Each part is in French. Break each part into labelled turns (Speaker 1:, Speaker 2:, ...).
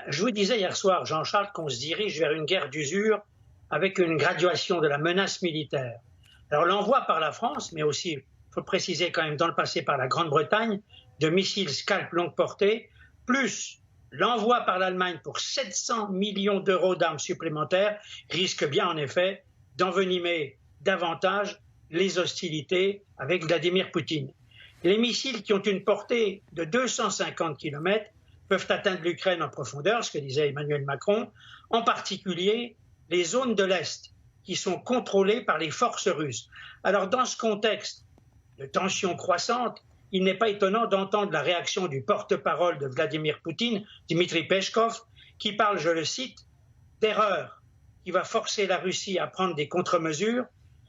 Speaker 1: je vous disais hier soir, Jean-Charles, qu'on se dirige vers une guerre d'usure avec une graduation de la menace militaire. Alors l'envoi par la France, mais aussi, il faut le préciser quand même, dans le passé par la Grande-Bretagne, de missiles Scalp longue portée, plus l'envoi par l'Allemagne pour 700 millions d'euros d'armes supplémentaires, risque bien en effet d'envenimer davantage les hostilités avec Vladimir Poutine. Les missiles qui ont une portée de 250 km peuvent atteindre l'Ukraine en profondeur, ce que disait Emmanuel Macron, en particulier les zones de l'Est qui sont contrôlées par les forces russes. Alors dans ce contexte de tensions croissantes, il n'est pas étonnant d'entendre la réaction du porte-parole de Vladimir Poutine, Dmitri Peskov, qui parle, je le cite, d'erreur qui va forcer la Russie à prendre des contre-mesures.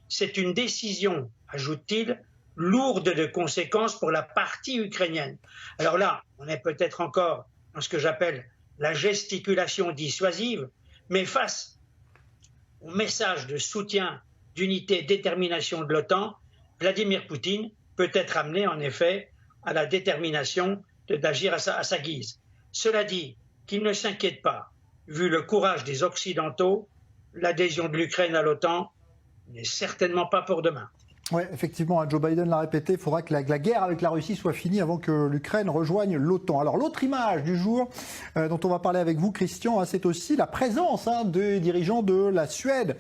Speaker 1: C'est une décision, ajoute-t-il, lourde de conséquences pour la partie ukrainienne. Alors là, on est peut-être encore dans ce que j'appelle la gesticulation dissuasive, mais face au message de soutien, d'unité, de détermination de l'OTAN, Vladimir Poutine peut être amené en effet à la détermination d'agir à sa guise. Cela dit, qu'il ne s'inquiète pas, vu le courage des Occidentaux, l'adhésion de l'Ukraine à l'OTAN n'est certainement pas pour demain.
Speaker 2: Oui, effectivement, Joe Biden l'a répété, il faudra que la guerre avec la Russie soit finie avant que l'Ukraine rejoigne l'OTAN. Alors l'autre image du jour dont on va parler avec vous, Christian, c'est aussi la présence des dirigeants de la Suède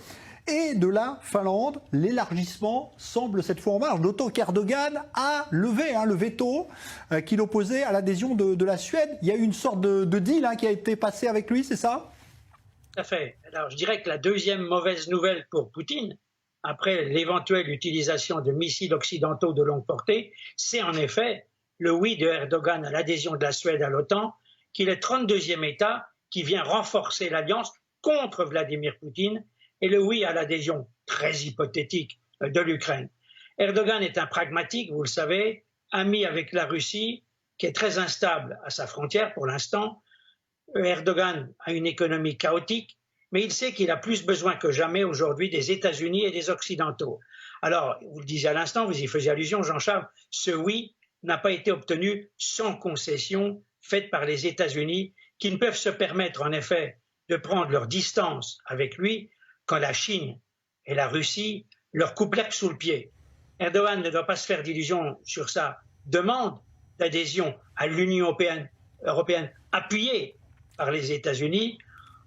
Speaker 2: et de la Finlande. L'élargissement semble cette fois en marche, d'autant qu'Erdogan a levé le veto qui l'opposait à l'adhésion de la Suède. Il y a eu une sorte de deal qui a été passé avec lui, c'est ça?
Speaker 1: Tout à fait. Alors je dirais que la deuxième mauvaise nouvelle pour Poutine, après l'éventuelle utilisation de missiles occidentaux de longue portée, c'est en effet le oui de Erdogan à l'adhésion de la Suède à l'OTAN, qui est le 32e État qui vient renforcer l'alliance contre Vladimir Poutine, et le oui à l'adhésion très hypothétique de l'Ukraine. Erdogan est un pragmatique, vous le savez, ami avec la Russie, qui est très instable à sa frontière pour l'instant. Erdogan a une économie chaotique, mais il sait qu'il a plus besoin que jamais aujourd'hui des États-Unis et des Occidentaux. Alors, vous le disiez à l'instant, vous y faisiez allusion, Jean-Charles, ce oui n'a pas été obtenu sans concession faite par les États-Unis, qui ne peuvent se permettre en effet de prendre leur distance avec lui quand la Chine et la Russie leur coupent l'herbe sous le pied. Erdogan ne doit pas se faire d'illusions sur sa demande d'adhésion à l'Union européenne appuyée par les États-Unis.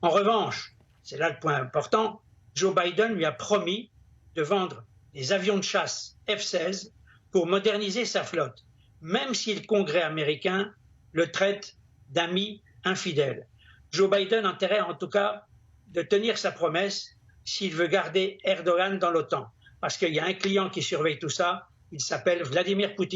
Speaker 1: En revanche, c'est là le point important, Joe Biden lui a promis de vendre des avions de chasse F-16 pour moderniser sa flotte, même si le Congrès américain le traite d'ami infidèle. Joe Biden a intérêt en tout cas de tenir sa promesse s'il veut garder Erdogan dans l'OTAN. Parce qu'il y a un client qui surveille tout ça, il s'appelle Vladimir Poutine.